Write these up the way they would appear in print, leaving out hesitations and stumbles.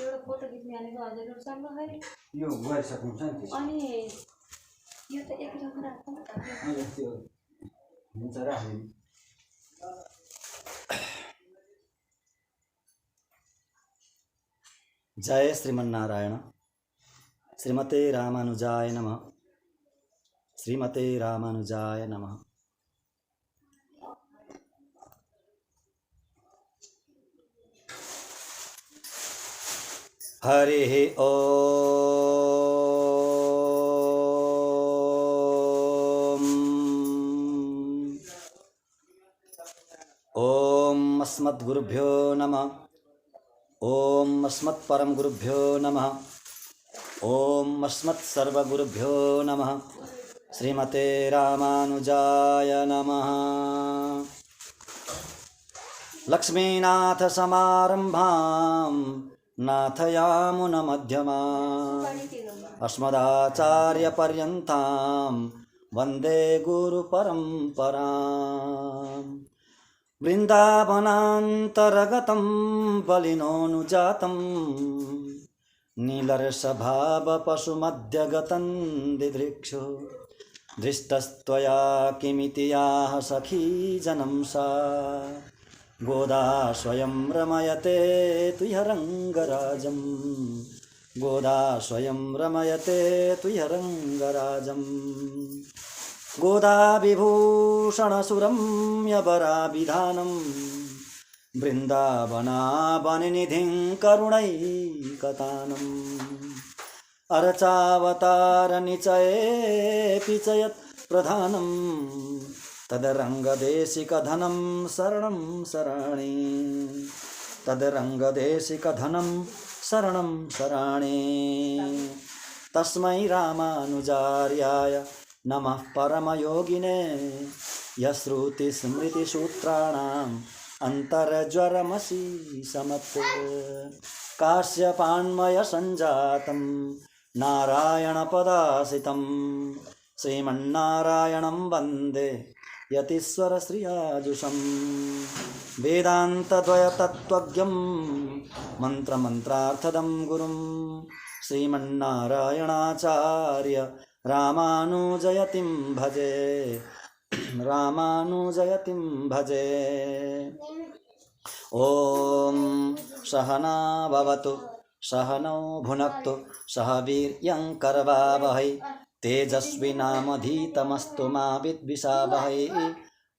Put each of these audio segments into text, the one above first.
एउटा फोटो खिच्ने हालेको हजुरहरुसँग है यो गरिसक्नुहुन्छ नि त्यसो अनि यो त एक ठाउँमा राख्नु अहिले त्यो हुन्छ र हामी जय श्रीमन्नारायण श्रीमते रामानुजाय नमः श्रीमते रामानुजाय नमः हरिः ॐ अस्मद्गुरुभ्यो नमः ॐ अस्मत्परमगुरुभ्यो नमः ॐ अस्मत्सर्वगुरुभ्यो नमः श्रीमते रामानुजाय नमः लक्ष्मीनाथ समारंभां नाथयामुनमध्यमाम् अस्मदाचार्यपर्यन्तां वन्दे गुरुपरम्पराम् वृन्दावनान्तर्गतं बलिनोऽनुजातं नीलर्षभावपशुमध्यगतं दिदृक्षु दृष्टस्त्वया किमिति याः सखी जनं सा गोदा स्वयं रमयते तुह्यरङ्गराजं गोदा स्वयं रमयते तुह्यरङ्गराजं गोदा विभूषणसुरम्यवराभिधानं वृन्दावनावननिधिं करुणैकतानम् अर्चावतारनिचयेऽपि च यत्प्रधानं तदरङ्गदेशिकधनं शरणं शराणि तदरङ्गदेशिकधनं शरणं शराणि तस्मै रामानुजार्याय नमः परमयोगिने यश्रुतिस्मृतिसूत्राणाम् अन्तर्ज्वरमसि समत् काश्यपान्मयसञ्जातं नारायणपदासितं श्रीमन्नारायणं वन्दे यतीश्वरश्रियाजुषं वेदान्तद्वयतत्त्वज्ञं मन्त्रमन्त्रार्थदं गुरुं श्रीमन्नारायणाचार्य रामानुजयतिं भजे रामानुजयतिं भजे ॐ सहना भवतु सहनौ भुनक्तु सह वीर्यं करवावहै तेजस्विनामधीतमस्तु मा विद्विषावहै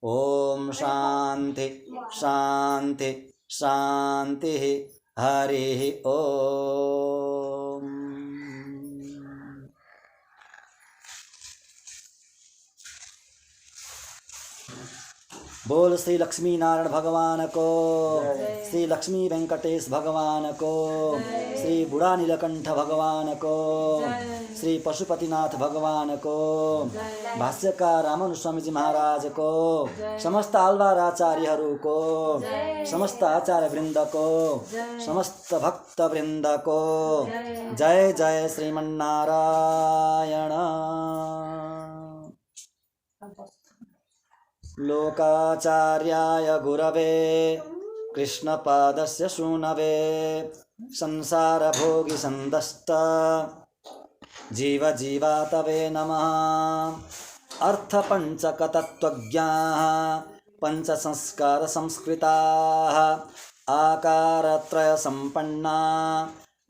ॐ शान्ति शान्ति शान्तिः हरिः ॐ बोल श्री लक्ष्मी नारायण भगवान को श्री लक्ष्मी वेंकटेश भगवान को श्री बुढ़ा नीलकंठ भगवान को श्री पशुपतिनाथ भगवान को भाष्यकार रामानुज स्वामी जी महाराज को समस्त आल्वार आचार्यहरू को समस्त आचार्य वृंद को समस्त भक्त वृंद को जय जय श्रीमन्नारायण। लोकाचार्याय गुरवे कृष्णपादस्य शूनवे संसारभोगि संदष्ट जीवजीवातवे नमः। अर्थपञ्चकतत्त्वज्ञाः पंचसंस्कार संस्कृताः आकारत्रयसम्पन्ना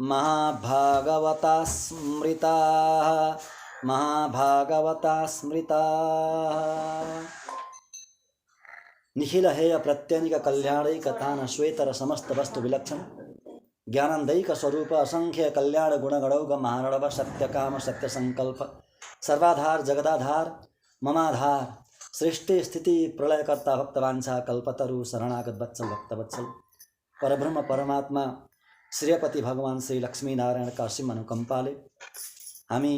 महाभागवता स्मृताः महाभागवता स्मृताः। निखिल हेय प्रत्यनिक कल्याणैक तान श्वेतर समस्त वस्तु विलक्षण ज्ञानंदैक स्वरूप असंख्य कल्याण गुणगणौग महारणव सत्य काम सत्य संकल्प सर्वाधार जगदाधार ममाधार सृष्टि स्थिति प्रलयकर्ता भक्तवांछा कल्पतरु शरणागत वत्सल भक्तवत्सल परब्रह्म परमात्मा श्रीपति भगवान श्री लक्ष्मी नारायण का असीम अनुकंपाले हामी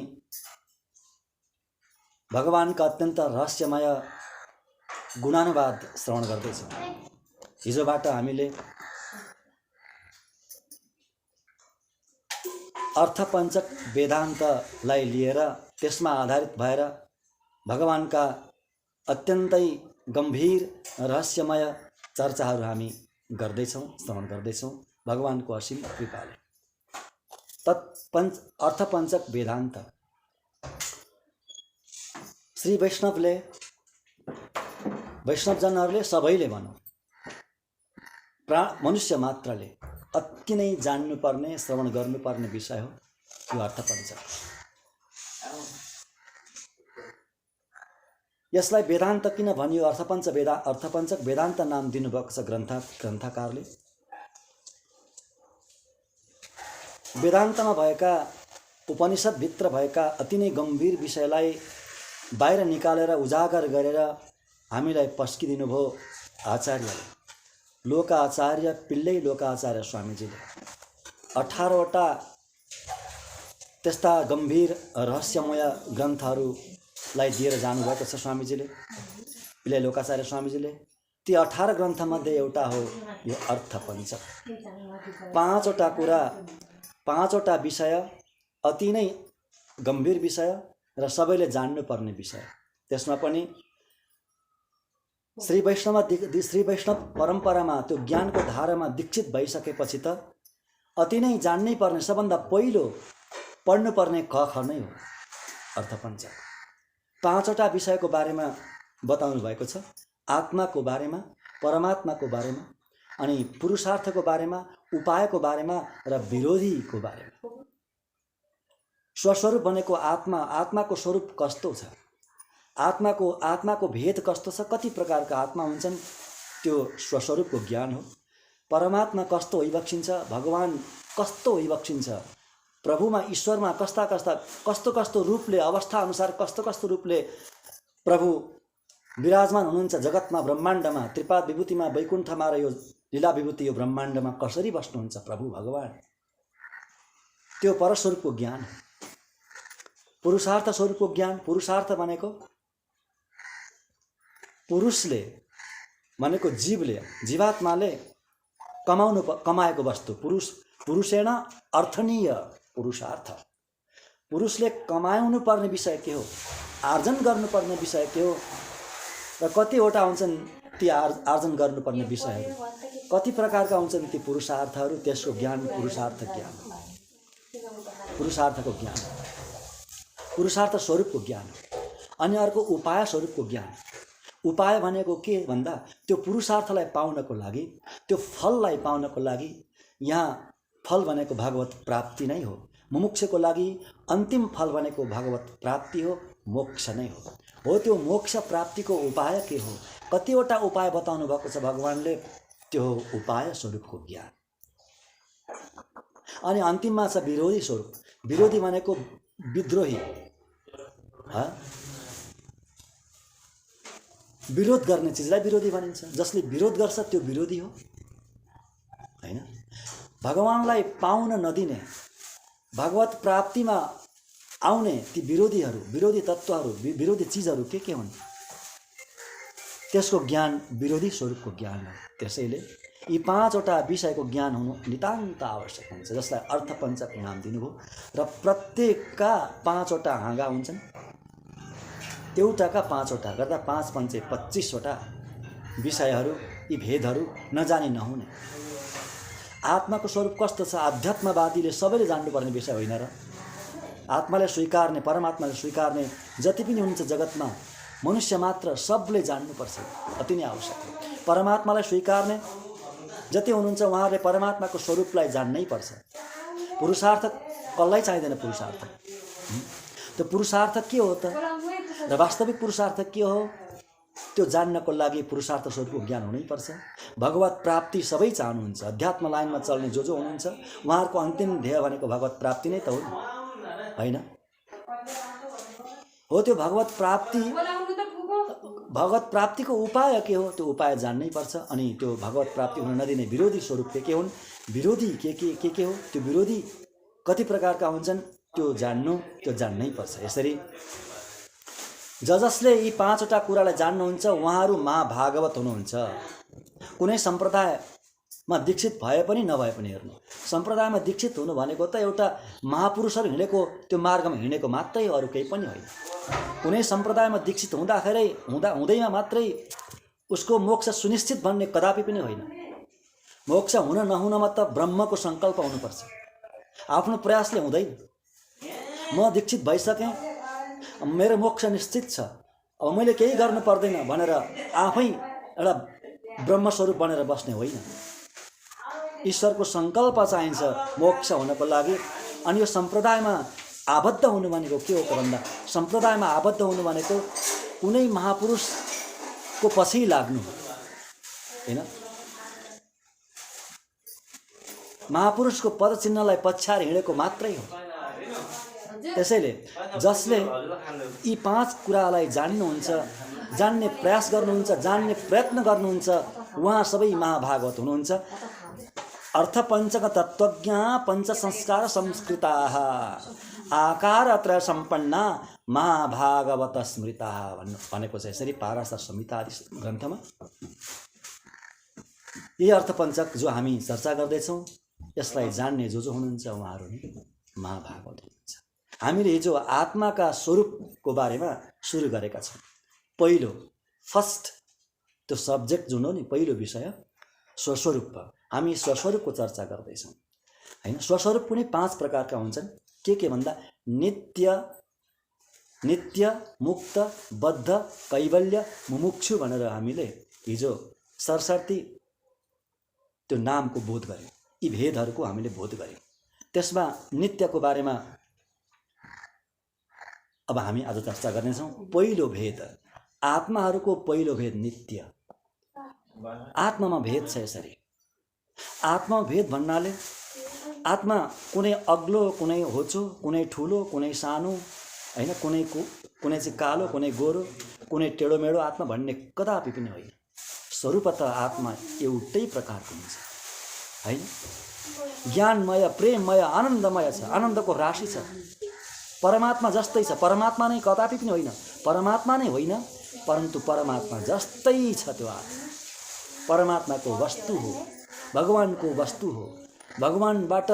भगवान का अत्यंत रहस्यमय गुणानुवाद श्रवण गर्दैछौँ। हिजोबाट हामीले अर्थपञ्चक वेदान्तलाई लिएर त्यसमा आधारित भएर भगवानका अत्यन्तै गम्भीर रहस्यमय चर्चाहरू हामी गर्दैछौँ, श्रवण गर्दैछौँ भगवानको असीम कृपाले। अर्थपञ्चक वेदान्त श्री वैष्णवजनहरूले सबैले भनौँ मनुष्य मात्रले अति नै जान्नुपर्ने श्रवण गर्नुपर्ने विषय हो यो अर्थपञ्चक। यसलाई वेदान्त किन भनियो? अर्थपञ्चक वेदान्त नाम दिनुभएको छ ग्रन्थकारले। वेदान्तमा भएका उपनिषदभित्र भएका अति नै गम्भीर विषयलाई बाहिर निकालेर उजागर गरेर हामीलाई पस्किदिनु भयो आचार्यले। लोकाचार्य पिल्लै लोकाचार्य स्वामीजीले 18वटा त्यस्ता गम्भीर रहस्यमय ग्रन्थहरूलाई दिएर जानुभएको छ स्वामीजीले, पिल्लै लोकाचार्य स्वामीजीले। ती 18 ग्रन्थमध्ये एउटा हो यो अर्थपञ्चक। 5वटा कुरा, 5वटा विषय अति नै गम्भीर विषय र सबैले जान्नुपर्ने विषय। त्यसमा पनि श्री वैष्णव परम्परामा त्यो ज्ञानको धारामा दीक्षित भइसकेपछि त अति नै जान्नै पर्ने, सबभन्दा पहिलो पढ्नुपर्ने क ख नै हो अर्थपञ्चक। 5वटा विषयको बारेमा बताउनु भएको छ। आत्माको बारेमा, परमात्माको बारेमा, अनि पुरुषार्थको बारेमा, उपायको बारेमा र विरोधीको बारेमा। स्वस्वरूप भनेको आत्मा, आत्माको स्वरूप कस्तो छ, आत्माको भेद कस्तो छ, कति प्रकारका आत्मा हुन्छन्, त्यो स्वस्वरूपको ज्ञान हो। परमात्मा कस्तो होइबक्सिन्छ, भगवान कस्तो होइबक्सिन्छ, प्रभुमा ईश्वरमा कस्तो रूपले, अवस्था अनुसार कस्तो रूपले प्रभु विराजमान हुनुहुन्छ जगतमा, ब्रह्माण्डमा, त्रिपाद विभूतिमा, वैकुण्ठमा र यो लीला विभूति यो ब्रह्माण्डमा कसरी बस्नुहुन्छ प्रभु भगवान, त्यो परस्वरूपको ज्ञान। पुरुषार्थ स्वरूपको ज्ञान। पुरुषार्थ भनेको पुरुषले भनेको जीवात्माले कमाएको वस्तु। पुरुषेण अर्थनीय पुरुषार्थ। पुरुषले कमाउनु पर्ने विषय के हो, आर्जन गर्नुपर्ने विषय के हो र कतिवटा हुन्छन् ती आर्जन गर्नुपर्ने विषयहरू, कति प्रकारका हुन्छन् ती पुरुषार्थहरू। त्यसको ज्ञान पुरुषार्थको ज्ञान, पुरुषार्थ स्वरूपको ज्ञान। अनि अर्को उपाय स्वरूपको ज्ञान। उपाय भनेको के भन्दा त्यो पुरुषार्थलाई पाउनको लागि, त्यो फललाई पाउनको लागि, यहाँ फल भनेको भागवत प्राप्ति नै हो। मुमुक्षको लागि अन्तिम फल भनेको भागवत प्राप्ति हो, मोक्ष नै हो। त्यो मोक्ष प्राप्तिको उपाय के हो? कतिवटा उपाय बताउनु भएको छ भगवानले, त्यो हो उपाय स्वरूपको ज्ञान। अनि अन्तिममा छ विरोधी स्वरूप। विरोधी भनेको विद्रोही, विरोध गर्ने चिजलाई विरोधी भनिन्छ। जसले विरोध गर्छ त्यो विरोधी हो, हैन? भगवानलाई पाउन नदिने, भगवत प्राप्तिमा आउने ती विरोधीहरू, विरोधी तत्त्वहरू, विरोधी चिजहरू के हुन्? त्यसको ज्ञान विरोधी स्वरूपको ज्ञान हो। त्यसैले यी 5वटा विषयको ज्ञान हुनु नितान्त आवश्यक हुन्छ, जसलाई अर्थपञ्चक नाम दिनुभयो। र प्रत्येकका 5वटा हाँगा हुन्छन्, एउटाका 5वटा गर्दा 5 पञ्चे 25वटा विषयहरू, यी भेदहरू नजानी नहुने। आत्माको स्वरूप कस्तो छ? आध्यात्मवादीले सबैले जान्नुपर्ने विषय होइन र? आत्माले स्वीकार्ने, परमात्माले स्वीकार्ने जति पनि हुनुहुन्छ जगतमा, मनुष्य मात्र सबले जान्नुपर्छ, अति नै आवश्यक हो। परमात्मालाई स्वीकार्ने जति हुनुहुन्छ उहाँहरूले परमात्माको स्वरूपलाई जान्नै पर्छ। पुरुषार्थ कसलाई चाहिँदैन? पुरुषार्थ, त्यो पुरुषार्थ के हो त? र वास्तविक पुरुषार्थ के हो त्यो जान्नको लागि पुरुषार्थ स्वरूपको ज्ञान हुनैपर्छ। भगवत प्राप्ति सबै चाहनुहुन्छ। अध्यात्म लाइनमा चल्ने जो हुनुहुन्छ उहाँहरूको अन्तिम ध्येय भनेको भगवत प्राप्ति नै त हो, हैन? हो त्यो भगवत प्राप्तिको उपाय के हो? त्यो उपाय जान्नै पर्छ। अनि त्यो भगवत प्राप्ति हुन नदिने विरोधी स्वरूप के हुन्? विरोधी के हो? त्यो विरोधी कति प्रकारका हुन्छन् त्यो जान्नै पर्छ। यसरी जसले यी 5वटा कुरालाई जान्नुहुन्छ उहाँहरू महाभागवत हुनुहुन्छ। कुनै सम्प्रदायमा दीक्षित भए पनि नभए पनि हेर्नु, सम्प्रदायमा दीक्षित हुनु भनेको त एउटा महापुरुषहरू हिँडेको त्यो मार्गमा हिँडेको मात्रै, अरू केही पनि होइन। कुनै सम्प्रदायमा दीक्षित हुँदैमा मात्रै उसको मोक्ष सुनिश्चित भन्ने कदापि पनि होइन। मोक्ष हुन नहुनमा त ब्रह्मको सङ्कल्प हुनुपर्छ, आफ्नो प्रयासले हुँदैन। म दीक्षित भइसकेँ, मेरो मोक्ष निश्चित छ, अब मैले केही गर्नु पर्दैन भनेर आफै एउटा ब्रह्मस्वरूप बनेर बस्ने होइन। ईश्वरको सङ्कल्प चाहिन्छ मोक्ष हुनको लागि। अनि यो सम्प्रदायमा आबद्ध हुनु भनेको के हो त भन्दा, सम्प्रदायमा आबद्ध हुनु भनेको कुनै महापुरुषको पछि लाग्नु होइन। महापुरुषको पदचिन्हलाई पछ्याएर हिँडेको मात्रै हो। त्यसैले जसले यी 5 कुरालाई जान्नुहुन्छ, जान्ने प्रयास गर्नुहुन्छ, जान्ने प्रयत्न गर्नुहुन्छ, उहाँ सबै महाभागवत हुनुहुन्छ। अर्थपञ्चक तत्त्वज्ञ पञ्च संस्कार संस्कृताः आकारत्रय सम्पन्ना महाभागवत स्मृताः भनेको चाहिँ यसरी पाराशर संहिता आदि ग्रन्थमा। यी अर्थपञ्चक जो हामी चर्चा गर्दैछौँ, यसलाई जान्ने जो हुनुहुन्छ उहाँहरू नै महाभागवत हुनुहुन्छ। हामीले हिजो आत्माका स्वरूपको बारेमा सुरु गरेका छौँ। पहिलो फर्स्ट त्यो सब्जेक्ट जुन हो नि, पहिलो विषय स्वस्वरूप। हामी स्वस्वरूपको चर्चा गर्दैछौँ होइन। स्वस्वरूप पनि 5 प्रकारका हुन्छन्। के भन्दा नित्य, नित्य, मुक्त, बद्ध, कैवल्य, मुमुक्षु भनेर हामीले हिजो सरसर्ती त्यो नामको बोध गर्यौँ। यी भेदहरूको हामीले बोध गर्यौँ। त्यसमा नित्यको बारेमा अब हामी आज चर्चा गर्नेछौँ। पहिलो भेद, आत्माहरूको पहिलो भेद नित्य। आत्मामा भेद छ यसरी। आत्मा भेद भन्नाले आत्मा कुनै अग्लो, कुनै होचो, कुनै ठुलो, कुनै सानो होइन, कुनै चाहिँ कालो, कुनै गोरो, कुनै टेढो मेढो आत्मा भन्ने कदापि पनि होइन। स्वरूपतः आत्मा एउटै प्रकारको हुन्छ होइन। ज्ञानमय, प्रेममय, आनन्दमय छ, आनन्दको राशि छ। परमात्मा जस्तै छ। परमात्मा नै कदापि पनि होइन, परमात्मा नै होइन, परन्तु परमात्मा जस्तै छ त्यो आत्मा। परमात्माको वस्तु हो, भगवानको वस्तु हो। भगवानबाट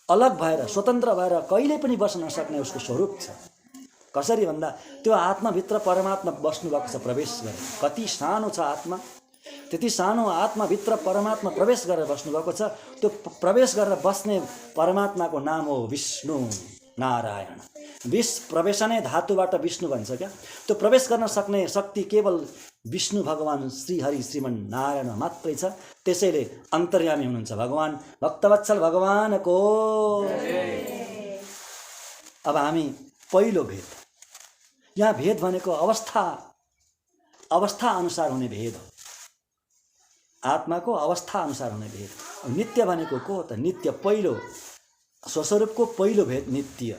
अलग भएर, स्वतन्त्र भएर कहिले पनि बस्न नसक्ने उसको स्वरूप छ। कसरी भन्दा त्यो आत्माभित्र परमात्मा बस्नुभएको छ, प्रवेश गरे। कति सानो छ आत्मा, त्यति सानो आत्माभित्र परमात्मा प्रवेश गरेर बस्नुभएको छ। त्यो प्रवेश गरेर बस्ने परमात्माको नाम हो विष्णु नारायण। प्रवेशनै धातुबाट विष्णु भन्छ क्या। त्यो प्रवेश गर्न सक्ने शक्ति केवल विष्णु भगवान श्रीहरि श्रीमन नारायण मात्रै छ। त्यसैले अन्तर्यामी हुनुहुन्छ भगवान। भक्तवत्सल भगवानको। अब हामी पहिलो भेद, यहाँ भेद भनेको अवस्था अनुसार हुने भेद हो। आत्माको अवस्था अनुसार हुने भेद। नित्य भनेको को हो त? नित्य पहिलो स्वस्वरूपको पहिलो भेद नित्य,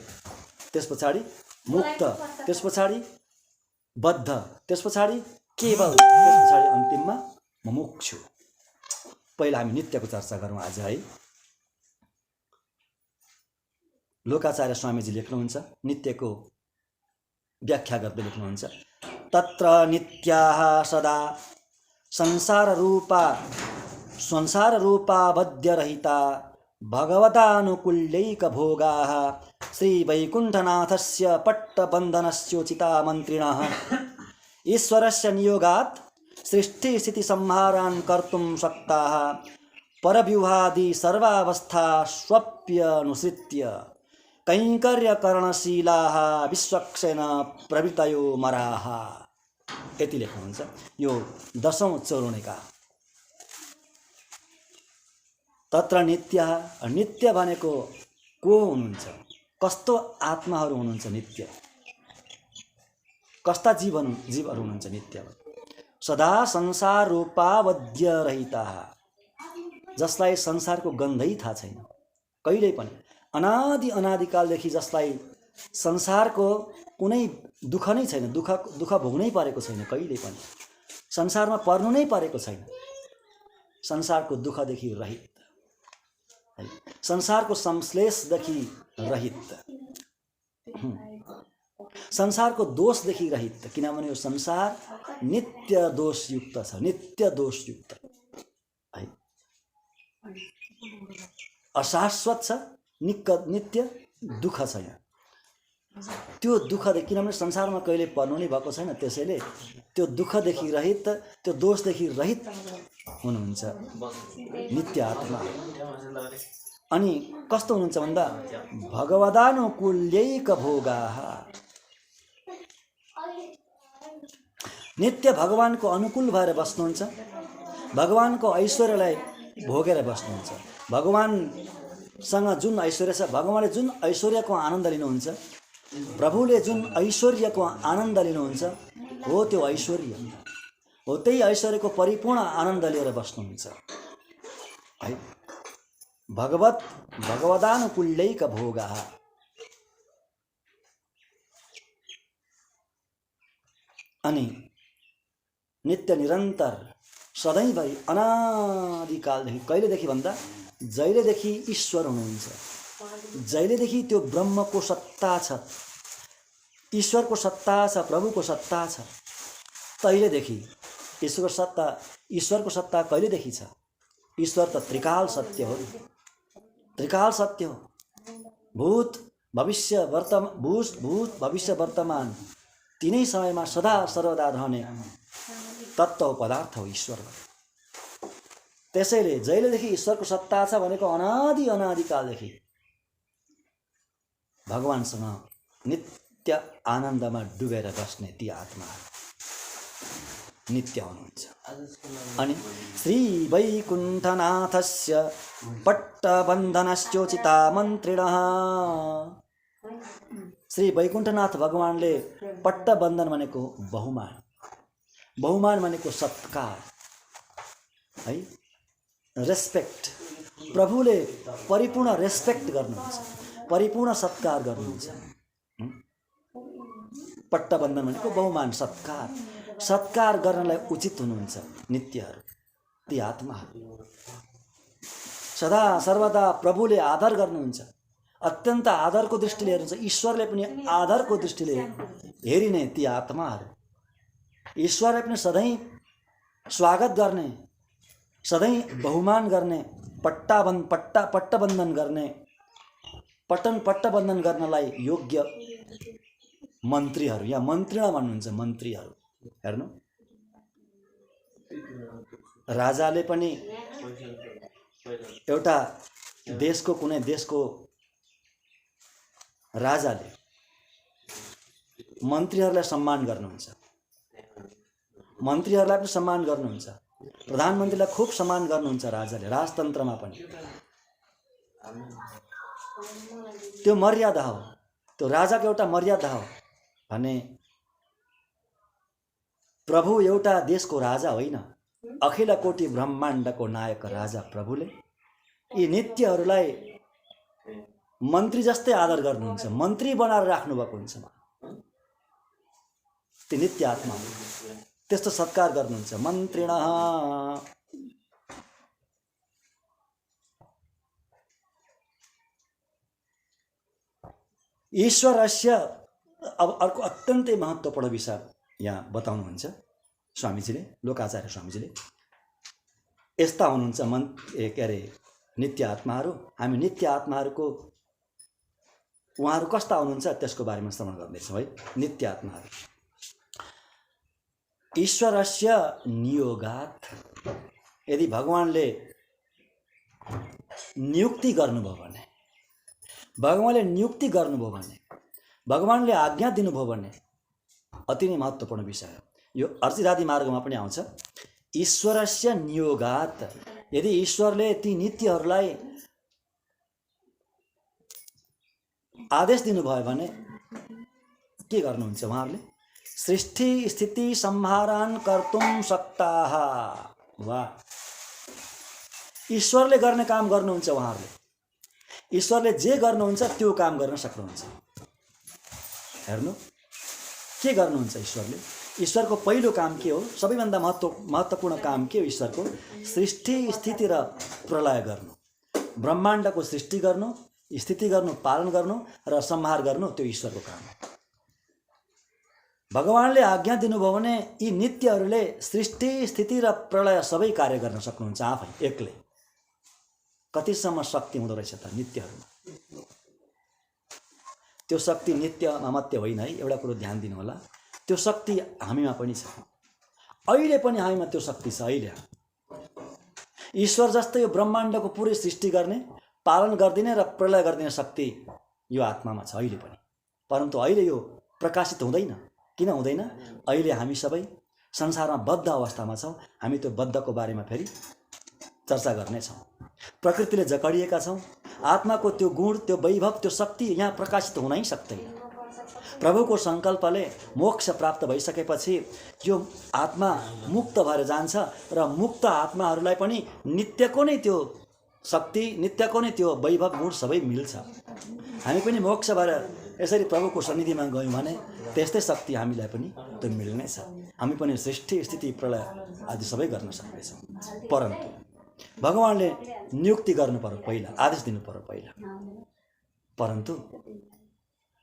त्यस पछाडि मुक्त, त्यस पछाडि बद्ध, त्यस पछाडि केवल, त्यस पछाडि अन्तिममा मुमुक्षु। पहिला हामी नित्यको चर्चा गरौँ आज है। लोकाचार्य स्वामीजी लेख्नुहुन्छ, नित्यको व्याख्या गर्दै लेख्नुहुन्छ, तत्र नित्याः सदा संसार रूपा बध्यरहिता भगवतानुकूल्यैक भोगाः श्री वैकुण्ठनाथस्य पट्टबन्धनस्योचिता मन्त्रिणः ईश्वरस्य नियोगात् सृष्टि स्थिति संहारान् कर्तुं शक्ताः परव्यूहादि सर्वावस्था स्वप्यनुसृत्य कैङ्कर्यकरणशीलाः विश्वक्षेण प्रवृत्तयो मराः। यति लेख्नुहुन्छ। यो 10औं चौरोणीका। तत्र नित्य, नित्य भनेको को हुनुहुन्छ? कस्तो आत्माहरू हुनुहुन्छ नित्य? कस्ता जीवहरू हुनुहुन्छ नित्य? सदा संसार रूपावद्य रहिता, जसलाई संसारको गन्धै थाहा छैन कहिल्यै पनि। अनादिकालदेखि जसलाई संसारको कुनै दुःख नै छैन, दुःख भोग्नै परेको छैन कहिल्यै पनि, संसारमा पर्नु नै परेको छैन। संसारको दुःखदेखि रहित, संसारको संश्लेषदेखि रहित, संसारको दोषदेखि रहित। किनभने यो संसार नित्य दोषयुक्त छ, नित्य दोषयुक्त है, अशाश्वत छ, नित्य दुःख छ। यहाँ त्यो दुःखदेखि, किनभने संसारमा कहिले पर्नु नै भएको छैन, त्यसैले त्यो दुःखदेखि रहित, त्यो दोषदेखि रहित हुनुहुन्छ नित्य आत्मा। अनि कस्तो हुनुहुन्छ भन्दा भगवदानुकूल्यैक भोगाः, नित्य भगवानको अनुकूल भएर बस्नुहुन्छ, भगवानको ऐश्वर्यलाई भोगेर बस्नुहुन्छ। भगवानसँग जुन ऐश्वर्य छ, भगवानले जुन ऐश्वर्यको आनन्द लिनुहुन्छ, प्रभुले जुन ऐश्वर्यको आनन्द लिनुहुन्छ, हो त्यो ऐश्वर्य हो, त्यही ऐश्वर्यको परिपूर्ण आनन्द लिएर बस्नुहुन्छ है। भगवदानुकूल्यैक भोगाः। अनि नित्य निरन्तर सधैँभरि अनादिकालदेखि, कहिलेदेखि भन्दा जहिलेदेखि ईश्वर हुनुहुन्छ, जहिलेदेखि त्यो ब्रह्मको सत्ता छ, ईश्वरको सत्ता छ, प्रभुको सत्ता छ, तहिलेदेखि ईश्वरको सत्ता कहिलेदेखि छ? ईश्वर त त्रिकाल सत्य हो, त्रिकाल सत्य हो। भूत भविष्य वर्तमान तीनै समयमा सदा सर्वदा रहने तत्त्व पदार्थ हो ईश्वर। त्यसैले जहिलेदेखि ईश्वरको सत्ता छ भनेको अनादिकालदेखि भगवानसँग नित्य आनन्दमा डुबेर बस्ने ती आत्माहरू नित्य हुनुहुन्छ। अनि श्री वैकुण्ठनाथस्य पट्टबन्धनश्चोचिता मन्त्रिणः, श्री वैकुण्ठनाथ भगवानले पट्टबन्धन भनेको बहुमान, बहुमान भनेको सत्कार है, रेस्पेक्ट। प्रभुले परिपूर्ण रेस्पेक्ट गर्नुहुन्छ, परिपूर्ण सत्कार गर्नुहुन्छ। पट्टबन्धन भनेको बहुमान, सत्कार, सत्कार गर्नलाई उचित हुनुहुन्छ नित्यहरू ती आत्माहरू। सदा सर्वदा प्रभुले आदर गर्नुहुन्छ, अत्यन्त आदरको दृष्टिले हेर्नुहुन्छ, ईश्वरले पनि आदरको दृष्टिले हेरिने ती आत्माहरू, ईश्वरले पनि सधैँ स्वागत गर्ने, सधैँ बहुमान गर्ने, पट्टबन्धन गर्ने, पट्टबन्धन गर्नलाई योग्य मन्त्रीहरू, या मन्त्रीणा भन्नुहुन्छ, मन्त्रीहरू। हेर्नु, राजाले पनि एउटा देशको, कुनै देशको राजाले मन्त्रीहरूलाई सम्मान गर्नुहुन्छ, मन्त्रीहरूलाई पनि सम्मान गर्नुहुन्छ, प्रधानमन्त्रीलाई खुब सम्मान गर्नुहुन्छ राजाले, राजतन्त्रमा पनि त्यो मर्यादा हो, त्यो राजाको एउटा मर्यादा हो भने प्रभु एउटा देशको राजा होइन, अखिल कोटि ब्रह्माण्डको नायक राजा प्रभुले यी नित्यहरूलाई मन्त्री जस्तै आदर गर्नुहुन्छ, मन्त्री बनाएर राख्नुभएको हुन्छ। ती नित्य आत्मा त्यस्तो सत्कार गर्नुहुन्छ। मन्त्रिणः, ईश्वरस्य, अब अर्को अत्यन्तै महत्त्वपूर्ण विषय यहाँ बताउनुहुन्छ स्वामीजीले, लोकाचार्य स्वामीजीले। यस्ता हुनुहुन्छ के अरे नित्य आत्माहरू। हामी नित्य आत्माहरूको उहाँहरू कस्ता हुनुहुन्छ त्यसको बारेमा श्रवण गर्दैछौँ है। नित्य आत्माहरू ईश्वरस्य नियोगात्, यदि भगवानले नियुक्ति गर्नुभयो भने, भगवानले नियुक्ति गर्नुभयो भने, भगवानले आज्ञा दिनुभयो भने अति नै महत्त्वपूर्ण विषय हो यो। अर्चिरादि मार्गमा पनि आउँछ। ईश्वरस्य नियोगात्, यदि ईश्वरले ती नित्यहरूलाई आदेश दिनुभयो भने के गर्नुहुन्छ उहाँहरूले? सृष्टि स्थिति संहारान् कर्तुं सक्ताः। वाह, ईश्वरले गर्ने काम गर्नुहुन्छ उहाँहरूले। ईश्वरले जे गर्नुहुन्छ त्यो काम गर्न सक्नुहुन्छ। हेर्नु के गर्नुहुन्छ ईश्वरले? ईश्वरको पहिलो काम के हो? सबैभन्दा महत्त्वपूर्ण काम के हो ईश्वरको? सृष्टि स्थिति र प्रलय गर्नु, ब्रह्माण्डको सृष्टि गर्नु, स्थिति गर्नु, पालन गर्नु र संहार गर्नु, त्यो ईश्वरको काम हो। भगवानले आज्ञा दिनुभयो भने यी नित्यहरूले सृष्टि स्थिति र प्रलय सबै कार्य गर्न सक्नुहुन्छ आफै एक्लै। कतिसम्म शक्ति हुँदो रहेछ त नित्यहरूमा। त्यो शक्ति नित्यमा मात्रै होइन है, एउटा कुरो ध्यान दिनु होला, त्यो शक्ति हामीमा पनि छ, अहिले पनि हामीमा त्यो शक्ति छ। अहिले ईश्वर जस्तै यो ब्रह्माण्डको पुरै सृष्टि गर्ने, पालन गरिदिने र प्रलय गरिदिने शक्ति यो आत्मामा छ अहिले पनि। परन्तु अहिले यो प्रकाशित हुँदैन। किन हुँदैन? अहिले हामी सबै संसारमा बद्ध अवस्थामा छौँ। हामी त्यो बद्धको बारेमा फेरि चर्चा गर्नेछौँ। प्रकृतिले जकडिएका छौँ। आत्माको त्यो गुण, त्यो वैभव, त्यो शक्ति यहाँ प्रकाशित हुनै सक्दैन। प्रभुको सङ्कल्पले मोक्ष प्राप्त भइसकेपछि यो आत्मा मुक्त भएर जान्छ र मुक्त आत्माहरूलाई पनि नित्यको नै त्यो शक्ति, नित्यको नै त्यो वैभव गुण सबै मिल्छ। हामी पनि मोक्ष भएर यसरी प्रभुको सन्निधिमा गयौँ भने त्यस्तै शक्ति हामीलाई पनि त्यो मिल्नेछ। हामी पनि सृष्टि, स्थिति, प्रलय आदि सबै गर्न सक्नेछौँ। परन्तु भगवानले नियुक्ति गर्नु पर्यो, पहिला आदेश दिनु पर्यो पहिला। परन्तु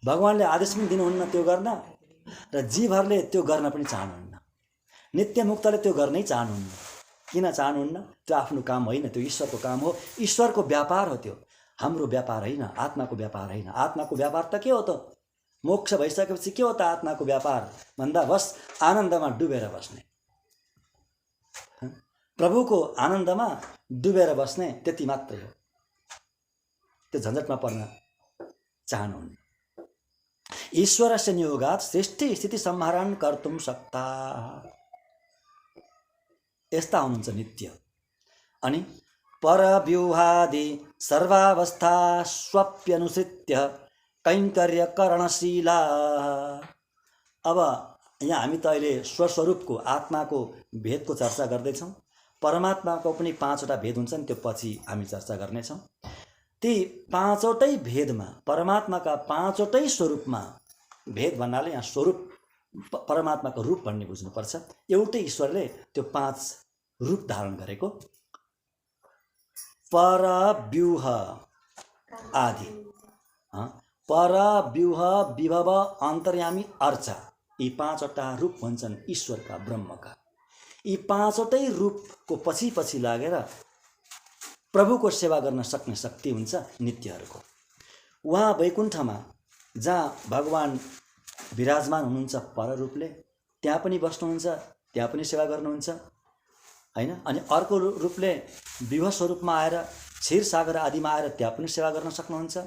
भगवानले आदेश पनि दिनुहुन्न त्यो गर्न, र जीवहरूले त्यो गर्न पनि चाहनुहुन्न। नित्य मुक्तले त्यो गर्नै चाहनुहुन्न। किन चाहनुहुन्न? त्यो आफ्नो काम होइन, त्यो ईश्वरको काम हो, ईश्वरको व्यापार हो। त्यो हाम्रो व्यापार होइन, आत्माको व्यापार होइन। आत्माको व्यापार त के हो त? मोक्ष भइसकेपछि के हो त आत्माको व्यापार भन्दा बस आनन्दमा डुबेर बस्ने, प्रभुको आनन्दमा डुबेर बस्ने, त्यति मात्रै हो। त्यो झन्झटमा पर्न चाहनुहुन्न। ईश्वरस्य नियोगात् सृष्टि स्थिति संहारण कर्तुं शक्ता, यस्ता हुनुहुन्छ नित्य। अनि परव्यूहादि सर्वावस्था स्वप्यनुसृत्य कैङ्कर्यकरणशीला। अब यहाँ हामी त अहिले स्वस्वरूपको आत्माको भेदको चर्चा गर्दैछौँ। परमात्माको पनि 5वटा भेद हुन्छन्, त्यो पछि हामी चर्चा गर्नेछौँ। ती 5वटै भेदमा, परमात्माका 5वटै स्वरूपमा, भेद भन्नाले यहाँ स्वरूप परमात्माको रूप भन्ने बुझ्नुपर्छ। एउटै ईश्वरले त्यो 5 रूप धारण गरेको। परव्यूह आदि, परव्यूह, विभव, अन्तर्यामी, अर्चा, यी 5वटा रूप हुन्छन् ईश्वरका, ब्रह्मका। यी 5वटै रूपको पछि पछि लागेर प्रभुको सेवा गर्न सक्ने शक्ति हुन्छ नित्यहरूको। उहाँ वैकुण्ठमा जहाँ भगवान विराजमान हुनुहुन्छ पररूपले, त्यहाँ पनि बस्नुहुन्छ, त्यहाँ पनि सेवा गर्नुहुन्छ हैन। अनि अर्को रूपले विभव स्वरूपमा आएर क्षीरसागर आदिमा आएर त्यहाँ पनि सेवा गर्न सक्नुहुन्छ।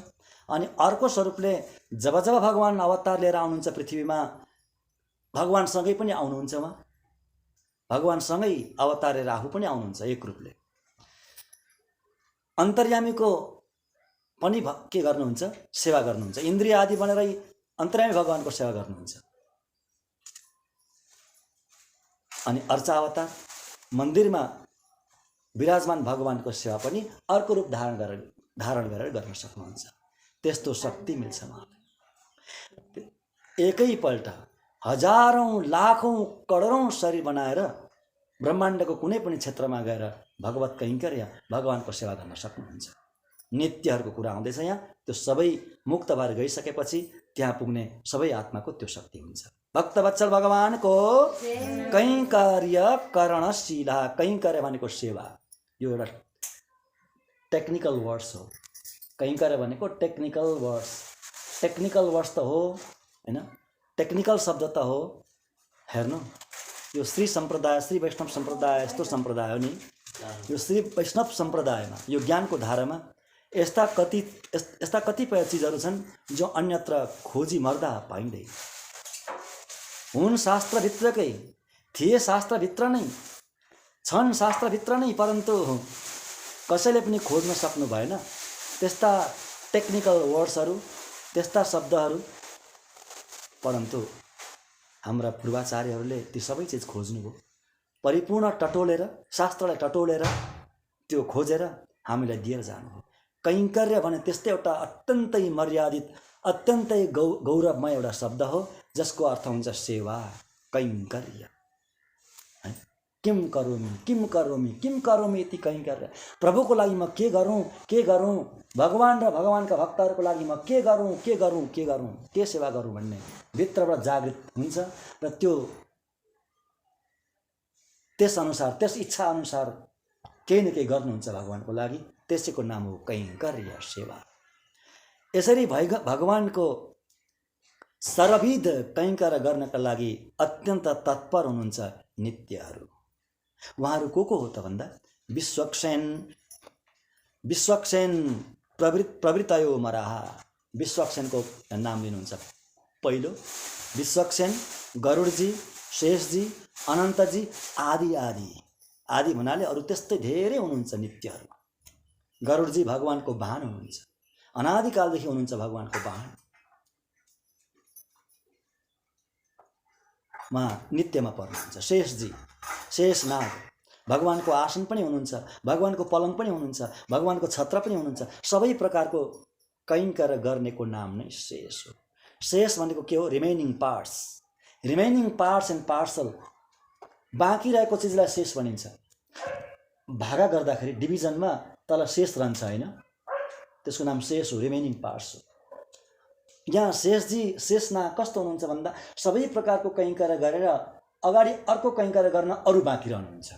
अनि अर्को स्वरूपले जब जब भगवान अवतार लिएर आउनुहुन्छ पृथ्वीमा, भगवानसँगै पनि आउनुहुन्छ। उहाँ भगवानसँगै अवतार लिएर आफू पनि आउनुहुन्छ एक रूपले। अन्तर्यामीको पनि के गर्नुहुन्छ? सेवा गर्नुहुन्छ। इन्द्रिय आदि बनेरै अन्तर्यामी भगवानको सेवा गर्नुहुन्छ। अनि अर्चा अवतार, मन्दिरमा विराजमान भगवानको सेवा पनि अर्को रूप धारण गरेर गर्न सक्नुहुन्छ। त्यस्तो शक्ति मिल्छ उहाँलाई। एकैपल्ट हजारौं लाखौं करोडौं शरीर बनाएर ब्रह्माण्डको कुनै पनि क्षेत्रमा गएर भगवत कैङ्कर्य, भगवानको सेवा गर्न सक्नुहुन्छ। नित्यहरूको कुरा आउँदैछ यहाँ। त्यो सबै मुक्त भएर गइसकेपछि त्यहाँ पुग्ने सबै आत्माको त्यो शक्ति हुन्छ। भक्तवत्सल भगवानको कैङ्कर्य करणशीला, कैङ्कर्य भनेको सेवा, यो एउटा टेक्निकल वर्ड्स हो। कैङ्कर्य भनेको टेक्निकल वर्ड्स, टेक्निकल वर्ड्स त हो हैन, टेक्निकल शब्द त हो। हेर्नु, यो श्री सम्प्रदाय, श्री वैष्णव सम्प्रदाय यस्तो सम्प्रदाय हो नि। यो श्री वैष्णव सम्प्रदायमा, यो ज्ञानको धारामा यस्ता कतिपय चिजहरू छन् जो अन्यत्र खोजी मर्दा पाइँदैन। हुन् शास्त्रभित्रकै, थिए शास्त्रभित्र नै, छन् शास्त्रभित्र नै, परन्तु कसैले पनि खोज्न सक्नु भएन। त्यस्ता टेक्निकल वर्ड्सहरू, त्यस्ता शब्दहरू, परन्तु हाम्रा पूर्वाचार्यहरूले ती सबै चिज खोज्नुभयो। परिपूर्ण टटोलेर, शास्त्रलाई टटोलेर त्यो खोजेर हामीलाई दिएर जानुभयो। कैङ्कर्य भने त्यस्तै एउटा अत्यन्तै मर्यादित, अत्यन्तै गौरवमय एउटा शब्द हो, जसको अर्थ हुन्छ सेवा, कैङ्कर्य। किम करोमि, किम करोमि, किम करोमि इति कैङ्कर्य। प्रभुको लागि म के गरौँ, के गरौँ, भगवान र भगवानका भक्तहरूको लागि म के गरौँ, के गरौँ, के गरौँ, के सेवा गरौँ भन्ने भित्रबाट जागृत हुन्छ। र त्यो त्यसअनुसार, त्यस इच्छा अनुसार केही न केही गर्नुहुन्छ भगवानको लागि। त्यसैको नाम हो कैङ्कर्य, सेवा। यसरी भगवानको सर्वविध कैङ्कर गर्नका लागि अत्यन्त तत्पर हुनुहुन्छ नित्यहरू। उहाँहरू को हो त भन्दा विश्वक्सेन प्रवृत्तयो मराहा। विश्वक्सेनको नाम लिनुहुन्छ। पहिलो विश्वक्सेन, गरुडजी, शेषजी, अनन्तजी, आदि आदि आदि भन्नाले अरू त्यस्तै धेरै हुनुहुन्छ नित्यहरू। गरुडजी भगवानको वाहन हुनुहुन्छ, अनादिकालदेखि हुनुहुन्छ भगवानको वाहन। उहाँ नित्यमा पर्नुहुन्छ। शेषजी, शेषनाग भगवानको आसन पनि हुनुहुन्छ, भगवानको पलङ पनि हुनुहुन्छ, भगवानको छत्र पनि हुनुहुन्छ। सबै प्रकारको कैङ्कर गर्नेको नाम नै शेष हो। शेष भनेको के हो? Remaining parts and parcel. बाँकी रहेको चिजलाई शेष भनिन्छ। भागा गर्दाखेरि डिभिजनमा तल शेष रहन्छ होइन, त्यसको नाम शेष हो, रिमेनिङ पार्ट्स हो। यहाँ शेषजी, शेषनाग कस्तो हुनुहुन्छ भन्दा सबै प्रकारको कैङ्कर गरेर अगाडि अर्को कैङ्कर गर्न अरू बाँकी रहनुहुन्छ।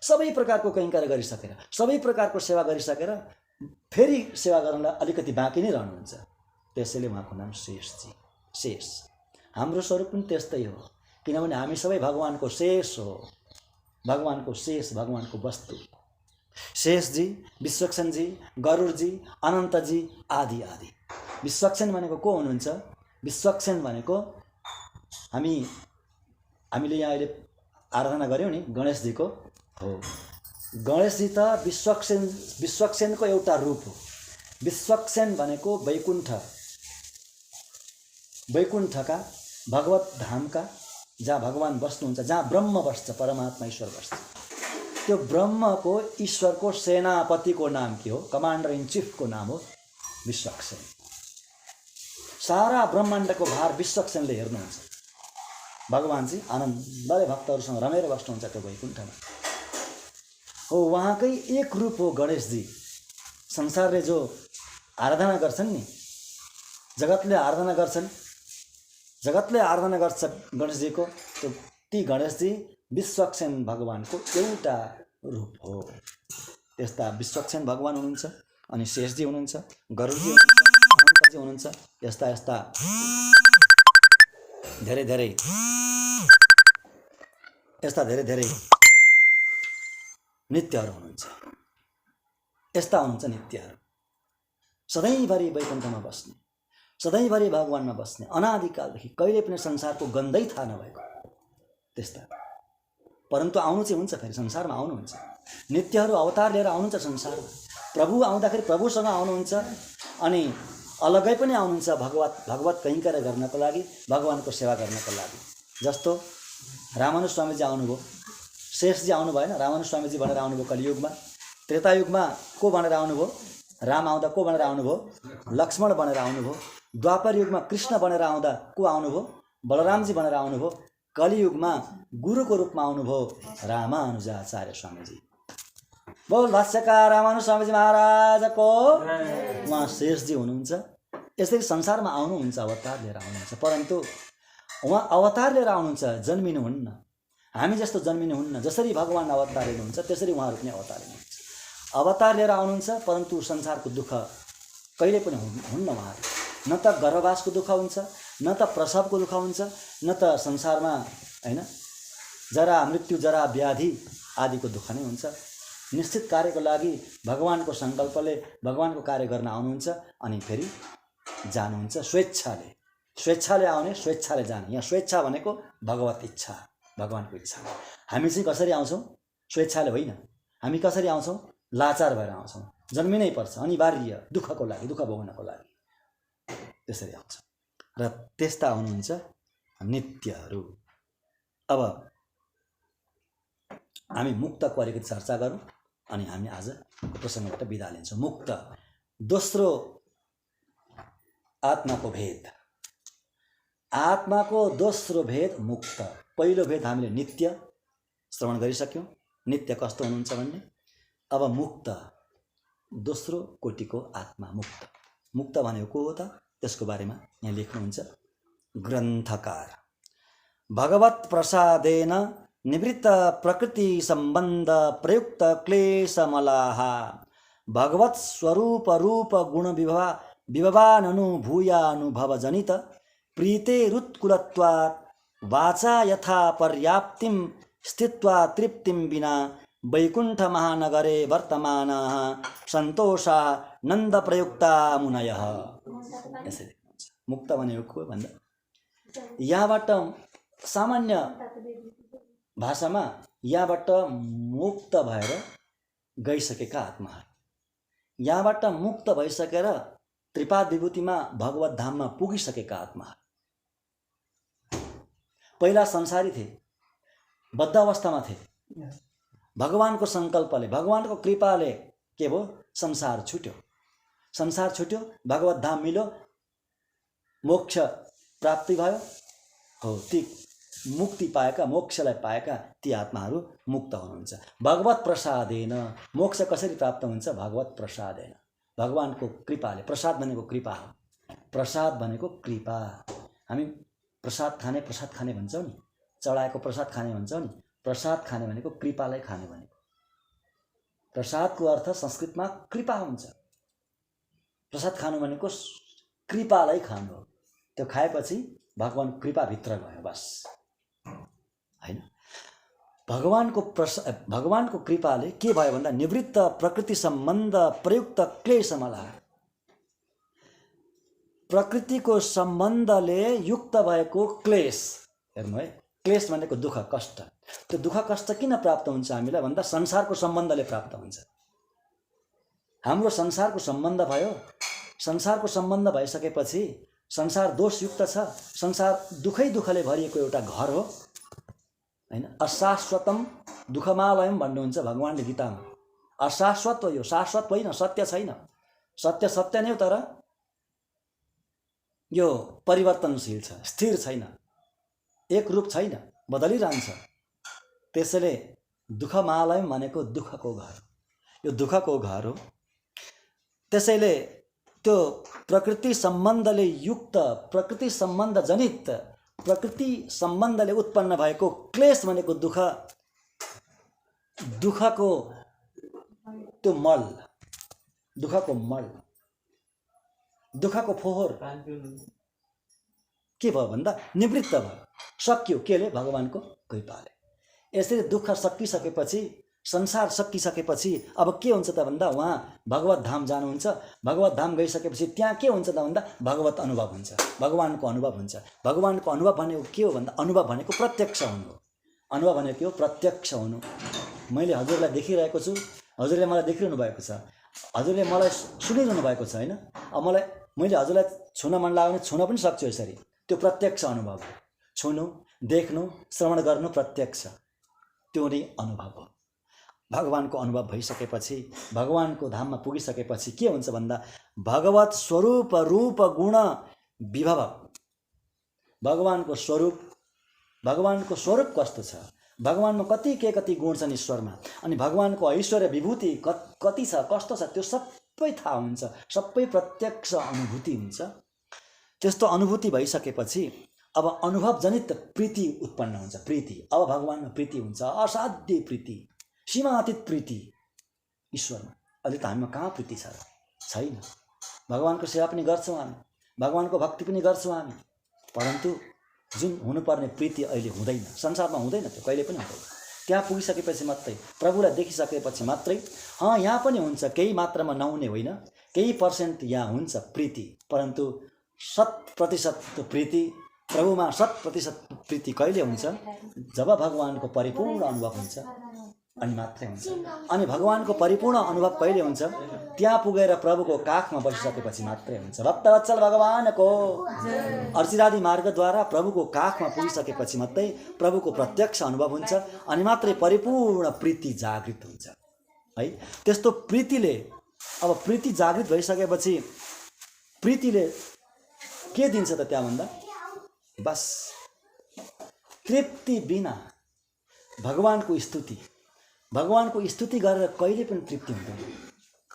सबै प्रकारको कैङ्कर गरिसकेर, सबै प्रकारको सेवा गरिसकेर फेरि सेवा गर्नलाई अलिकति बाँकी नै रहनुहुन्छ। त्यसैले उहाँको नाम शेषजी। शेष हाम्रो स्वरूप पनि त्यस्तै हो, किनभने हामी सबै भगवानको शेष हो, भगवानको शेष, भगवानको वस्तु। शेषजी, विश्वक्सेनजी, गरुडजी, अनन्तजी, आदि आदि। विश्वक्सेन भनेको को हुनुहुन्छ? विश्वक्सेन भनेको हामीले यहाँ अहिले आराधना गऱ्यौँ नि गणेशजीको हो। गणेशजी त विश्वक्सेनको एउटा रूप हो। विश्वक्सेन भनेको वैकुण्ठका भगवत धामका, जहाँ भगवान बस्नुहुन्छ, जहाँ ब्रह्म बस्छ, परमात्मा ईश्वर बस्छ। त्यो ब्रह्मको ईश्वरको सेनापतिको नाम के हो? कमान्डर इन चिफको नाम हो विश्वक्सेन। सारा ब्रह्माण्डको भार विश्वक्सेनले हेर्नुहुन्छ। भगवान चाहिँ आनन्दले भक्तहरूसँग रमेर बस्नुहुन्छ त्यो वैकुण्ठमा हो। उहाँकै एक रूप हो गणेशजी। संसारले जो आराधना गर्छन् नि, जगतले आराधना गर्छ गणेशजीको, ती गणेशजी विश्वक्सेन भगवानको एउटा रूप हो। त्यस्ता विश्वक्सेन भगवान हुनुहुन्छ, अनि शेषजी हुनुहुन्छ, गरुडजी हुनुहुन्छ, अनन्तजी हुनुहुन्छ। यस्ता धेरै नित्यहरू हुनुहुन्छ। यस्ता हुनुहुन्छ नित्यहरू, सधैँभरि वैकुण्ठमा बस्ने, सधैँभरि भगवानमा बस्ने, अनादिकालदेखि कहिले पनि संसारको गन्धै थाहा नभएको त्यस्ता। परन्तु आउनु चाहिँ हुन्छ, फेरि संसारमा आउनुहुन्छ। नित्यहरू अवतार लिएर आउनुहुन्छ संसारमा। प्रभु आउँदाखेरि प्रभुसँग आउनुहुन्छ, अनि अलग्गै पनि आउनुहुन्छ भगवत कैङ्कर गर्नको लागि, भगवानको सेवा गर्नको लागि। जस्तो रामानुज स्वामीजी आउनुभयो, शेषजी आउनु भएन, रामानुज स्वामीजी भनेर आउनुभयो कलियुगमा। त्रेतायुगमा को भनेर आउनुभयो? राम आउँदा को भनेर आउनुभयो? लक्ष्मण भनेर आउनुभयो। द्वापर युगमा कृष्ण भनेर आउँदा को आउनुभयो? बलरामजी भनेर आउनुभयो। कलियुगमा गुरुको रूपमा आउनुभयो रामानुजाचार्य स्वामीजी। बोल भाष्यकार रामानुज स्वामीजी महाराजको। उहाँ शेषजी हुनुहुन्छ। यसरी संसारमा आउनुहुन्छ, अवतार लिएर आउनुहुन्छ। परन्तु उहाँ अवतार लिएर आउनुहुन्छ, जन्मिनुहुन्न। हामी जस्तो जन्मिनुहुन्न। जसरी भगवान अवतार लिनुहुन्छ त्यसरी उहाँहरू पनि अवतार लिनुहुन्छ। अवतार लिएर आउनुहुन्छ, परन्तु संसारको दुःख कहिले पनि हुन्न उहाँहरू। न त गर्भवासको दुःख हुन्छ, न त प्रसवको दुःख हुन्छ, न त संसारमा हैन जरा मृत्यु, जरा व्याधि आदिको दुःख नै हुन्छ। निश्चित कार्यको लागि भगवानको सङ्कल्पले भगवानको कार्य गर्न आउनुहुन्छ, अनि फेरि जानुहुन्छ स्वेच्छाले आउने, स्वेच्छाले जाने। यहाँ स्वेच्छा भनेको भगवत इच्छा, भगवानको इच्छा। हामी चाहिँ कसरी आउँछौँ? स्वेच्छाले होइन। हामी कसरी आउँछौँ? लाचार भएर आउँछौँ। जन्मिनै पर्छ, अनिवार्य, दुःखको लागि, दुःख भोग्नको लागि। त्यसरी आउँछ। र त्यस्ता हुनुहुन्छ नित्यहरू। अब हामी मुक्तको अलिकति चर्चा गरौँ, अनि हामी आजको प्रसङ्गबाट बिदा लिन्छौँ। मुक्त, दोस्रो आत्माको भेद। आत्माको दोस्रो भेद मुक्त। पहिलो भेद हामीले नित्य श्रवण गरिसक्यौँ, नित्य कस्तो हुनुहुन्छ भन्ने। अब मुक्त, दोस्रो कोटिको आत्मा मुक्त। मुक्त भनेको को हो त? त्यसको बारेमा यहाँ लेख्नुहुन्छ ग्रन्थकार। भगवत प्रसादेन निवृत्त प्रकृति सम्बन्ध प्रयुक्त क्लेशमलाहा भगवत स्वरूप रूप गुण विभवानुभूयानुभव जनित प्रीतेरुत्कुलत्वात् वाचा यथा पर्याप्तिं स्थित्वा तृप्तिं विना वैकुण्ठ महानगरे वर्तमानाः सन्तोषा नन्द प्रयुक्ता मुनयः। यसरी मुक्त भनेको भन्दा यहाँबाट सामान्य भाषामा यहाँबाट मुक्त भएर गइसकेका आत्माहरू, यहाँबाट मुक्त भइसकेर त्रिपाद विभूतिमा भगवत धाममा पुगिसकेका आत्माहरू पहिला संसारी थिए, बद्ध अवस्थामा थिए। भगवानको सङ्कल्पले, भगवानको कृपाले के भयो, संसार छुट्यो, संसार छुट्यो, भगवत धाम मिल्यो, मोक्ष प्राप्ति भयो। हो, ती मुक्ति पाएका, मोक्षलाई पाएका ती आत्माहरू मुक्त हुनुहुन्छ। भगवत प्रसादेन मोक्ष कसरी प्राप्त हुन्छ? भगवत प्रसादेन, भगवानको कृपाले। प्रसाद भनेको कृपा हो, प्रसाद भनेको कृपा। हामी प्रसाद खाने भन्छौँ नि, चढाएको प्रसाद खाने भन्छौँ नि। प्रसाद खाने भनेको कृपालाई खाने भनेको। प्रसादको अर्थ संस्कृतमा कृपा हुन्छ। प्रसाद खानु भनेको कृपालाई खानु हो। त्यो खाएपछि भगवान कृपाभित्र गयो बस, हैन। भगवानको कृपाले के भयो भन्दा निवृत्त प्रकृति सम्बन्ध प्रयुक्त क्लेशमला, प्रकृतिको सम्बन्धले युक्त भएको क्लेश। हेर्नु है, क्लेश भनेको दुःख कष्ट। त्यो दुःख कष्ट किन प्राप्त हुन्छ हामीलाई भन्दा संसारको सम्बन्धले प्राप्त हुन्छ। हाम्रो संसारको सम्बन्ध भयो, संसारको सम्बन्ध भइसकेपछि संसार दोषयुक्त छ, संसार दुःखले भरिएको एउटा घर हो, हैन। अशाश्वतम दुःखमालयम भन्नुहुन्छ भगवानले गीतामा। अशाश्वत हो यो, शाश्वत होइन, सत्य छैन। सत्य सत्य नै हो, तर यो परिवर्तनशील छ, स्थिर छैन, एक रूप छैन, बदलिरहन्छ। त्यसैले दुःखमालयम भनेको दुःखको घर, यो दुःखको घर हो। त्यसैले त्यो प्रकृति सम्बन्धले युक्त, प्रकृति सम्बन्ध जनित, प्रकृति सम्बन्धले उत्पन्न भएको क्लेश भनेको दुःख, दुःखको त्यो मल, दुःखको मल, दुःखको फोहोर के भयो भन्दा निवृत्त भयो, सकियो। केले? भगवानको कृपाले। यसरी दुःख सकिसकेपछि, संसार सकिसकेपछि अब के हुन्छ त भन्दा उहाँ भगवत धाम जानुहुन्छ। भगवत धाम गइसकेपछि त्यहाँ के हुन्छ त भन्दा भगवत अनुभव हुन्छ, भगवानको अनुभव हुन्छ। भगवानको अनुभव भनेको के हो भन्दा अनुभव भनेको प्रत्यक्ष हुनु हो। अनुभव भनेको के हो? प्रत्यक्ष हुनु। मैले हजुरलाई देखिरहेको छु, हजुरले मलाई देखिरहनु भएको छ, हजुरले मलाई सुनिरहनु भएको छ, हैन। अब मैले हजुरलाई छुन मन लाग्यो भने छुन पनि सक्छु यसरी। त्यो प्रत्यक्ष अनुभव हो। छुनु, देख्नु, श्रवण गर्नु प्रत्यक्ष, त्यो नै अनुभव हो। भगवानको अनुभव भइसकेपछि, भगवानको धाममा पुगिसकेपछि के हुन्छ भन्दा भगवत स्वरूप रूप गुण विभव, भगवानको स्वरूप कस्तो छ, भगवानमा कति गुण छन् ईश्वरमा, अनि भगवानको ऐश्वर्य विभूति कति छ, कस्तो छ, त्यो सबै थाहा हुन्छ, सबै प्रत्यक्ष अनुभूति हुन्छ। त्यस्तो अनुभूति भइसकेपछि अब अनुभव जनित प्रीति उत्पन्न हुन्छ। प्रीति, अब भगवानमा प्रीति हुन्छ, असाध्य प्रीति, सीमातीत प्रीति ईश्वरमा। अहिले त हामीमा कहाँ प्रीति छ? छैन। भगवानको सेवा पनि गर्छौँ हामी, भगवानको भक्ति पनि गर्छौँ हामी, परन्तु जुन हुनुपर्ने प्रीति अहिले हुँदैन, संसारमा हुँदैन, त्यो कहिले पनि हुँदैन। त्यहाँ पुगिसकेपछि मात्रै, प्रभुलाई देखिसकेपछि मात्रै यहाँ पनि हुन्छ, केही मात्रामा नहुने होइन, केही पर्सेन्ट यहाँ हुन्छ प्रीति, परन्तु 100% प्रीति प्रभुमा 100% प्रीति कहिले हुन्छ? जब भगवानको परिपूर्ण अनुभव हुन्छ अनि मात्रै हुन्छ। अनि भगवानको परिपूर्ण अनुभव कहिले हुन्छ? त्यहाँ पुगेर प्रभुको काखमा बसिसकेपछि मात्रै हुन्छ। भक्तवत्सल भगवानको अर्चिरादि मार्गद्वारा प्रभुको काखमा पुगिसकेपछि मात्रै प्रभुको प्रत्यक्ष अनुभव हुन्छ, अनि मात्रै परिपूर्ण प्रीति जागृत हुन्छ है। त्यस्तो प्रीतिले, अब प्रीति जागृत भइसकेपछि प्रीतिले के दिन्छ त त्यहाँ भन्दा? बस तृप्ति बिना भगवानको स्तुति गरेर कहिले पनि तृप्ति हुँदैन,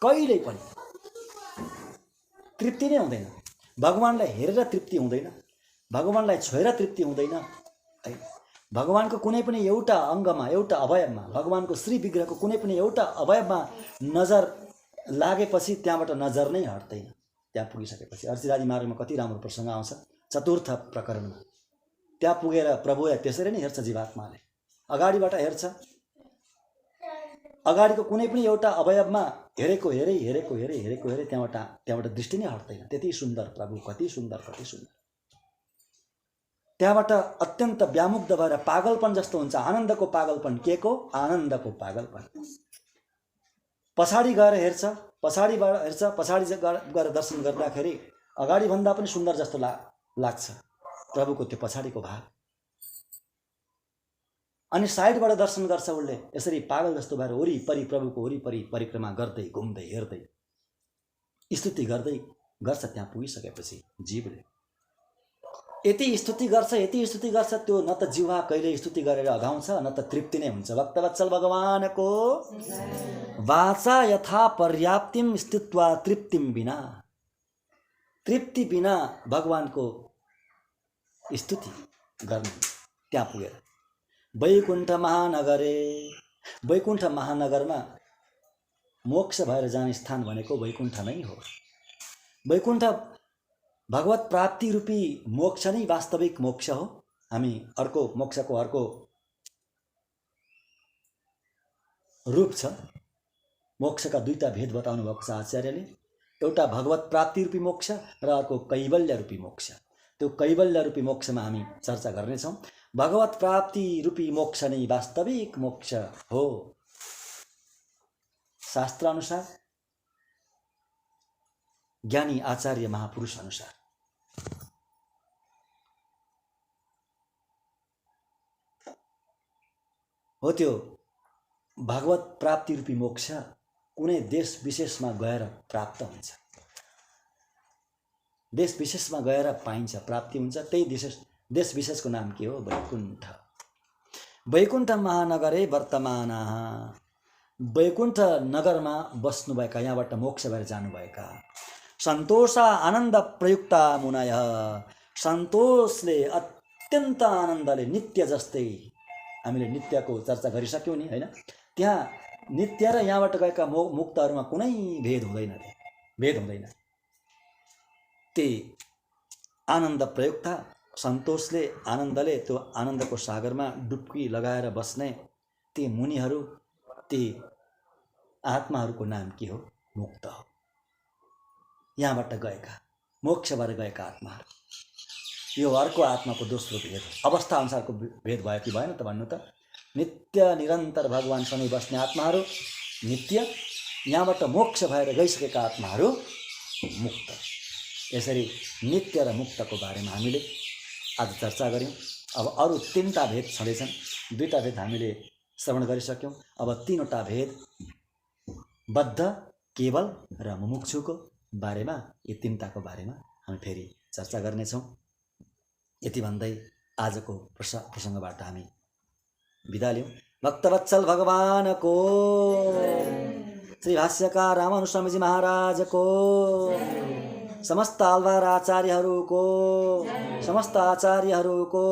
कहिले पनि तृप्ति नै हुँदैन। भगवानलाई हेरेर तृप्ति हुँदैन, भगवानलाई छोएर तृप्ति हुँदैन है। भगवानको कुनै पनि एउटा अङ्गमा, एउटा अवयवमा, भगवानको श्री विग्रहको कुनै पनि एउटा अवयवमा नजर लागेपछि त्यहाँबाट नजर नै हट्दैन। त्यहाँ पुगिसकेपछि अर्चिरादि मार्गमा कति राम्रो प्रसङ्ग आउँछ। चतुर्थ प्रकरणमा त्यहाँ पुगेर प्रभुले त्यसरी नै हेर्छ जीवात्माले। अगाडिबाट हेर्छ, अगाडिको कुनै पनि एउटा अवयवमा हेरेको हेरे त्यहाँबाट दृष्टि नै हट्दैन। त्यति सुन्दर प्रभु, कति सुन्दर। त्यहाँबाट अत्यन्त व्यामुग्ध भएर पागलपन जस्तो हुन्छ। आनन्दको पागलपन, के को? आनन्दको पागलपन। पछाडि गएर हेर्छ, पछाडि गएर दर्शन गर्दाखेरि अगाडि भन्दा पनि सुन्दर जस्तो लाग्छ प्रभुको त्यो पछाडिको भाग। अनि साइडबाट दर्शन गर्छ उसले, यसरी पागल जस्तो भएर वरिपरि प्रभुको वरिपरि परिक्रमा गर्दै घुम्दै हेर्दै स्तुति गर्दै गर्छ। त्यहाँ पुगिसकेपछि जीवले यति स्तुति गर्छ त्यो न त जिह्वा कहिले स्तुति गरेर अघाउँछ न त तृप्ति नै हुन्छ। भक्तवत्सल भगवानको वाचा यथा पर्याप्तिम स्थित्वा तृप्तिम बिना, तृप्ति बिना भगवानको स्तुति गर्ने। त्यहाँ पुगेर वैकुण्ठ महानगरे, वैकुण्ठ महानगरमा मोक्ष भएर जाने स्थान भनेको वैकुण्ठ नै हो। वैकुण्ठ भगवत प्राप्ति रूपी मोक्ष नै वास्तविक मोक्ष हो। हामी अर्को मोक्षको अर्को रूप छ। मोक्षका दुईटा भेद बताउनु भएको छ आचार्यले। एउटा भगवत प्राप्ति रूपी मोक्ष र अर्को कैवल्य रूपी मोक्ष। त्यो कैवल्य रूपी मोक्षमा हामी चर्चा गर्नेछौँ। भगवत प्राप्ति रूपी मोक्ष नै वास्तविक मोक्ष हो शास्त्र अनुसार, ज्ञानी आचार्य महापुरुष अनुसार। हो त्यो भगवत प्राप्ति रूपी मोक्ष कुनै देश विशेषमा गएर प्राप्त हुन्छ, देश विशेषमा गएर पाइन्छ, प्राप्ति हुन्छ। त्यही देश विशेषको नाम के हो? वैकुण्ठ। वैकुण्ठ महानगरे वर्तमान, वैकुण्ठ नगरमा बस्नुभएका, यहाँबाट मोक्ष भएर जानुभएका सन्तोष आनन्द प्रयुक्ता मुनय, सन्तोषले अत्यन्त आनन्दले नित्य जस्तै, हामीले नित्यको चर्चा गरिसक्यौँ नि हैन? त्यहाँ नित्य र यहाँबाट गएका मुक्तहरूमा कुनै भेद हुँदैन। त्यही आनन्द प्रयुक्ता, सन्तोषले आनन्दले त्यो आनन्दको सागरमा डुब्की लगाएर बस्ने ती मुनिहरू, ती आत्माहरूको नाम के हो? मुक्त हो। यहाँबाट गएका, मोक्ष भएर गएका आत्माहरू। यो अर्को आत्माको दोस्रो भेद हो। अवस्था अनुसारको भेद भयो कि भएन त भन्नु त? नित्य निरन्तर भगवानसँगै बस्ने आत्माहरू नित्य, यहाँबाट मोक्ष भएर गइसकेका आत्माहरू मुक्त। यसरी नित्य र मुक्तको बारेमा हामीले आज चर्चा गऱ्यौँ। अब अरू तीनटा भेद छँदैछन्। दुईटा भेद हामीले श्रवण गरिसक्यौँ। अब तीनवटा भेद बद्ध, केवल र मुमुक्षुको बारेमा, यी तीनटाको बारेमा हामी फेरि चर्चा गर्नेछौँ। यति भन्दै आजको प्रसङ्गबाट हामी बिदा लियौँ। भक्तवत्सल भगवानको, श्री भाष्यकार रामानुज जी महाराजको, समस्त आल्वार आचार्यहरूको, समस्त आचार्यहरूको,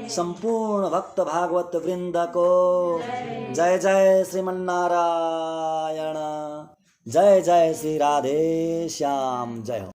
सम्पूर्ण भक्त भागवत वृन्दको जय जय श्रीमन्नारायण, जय जय श्री राधे श्याम, जय हो।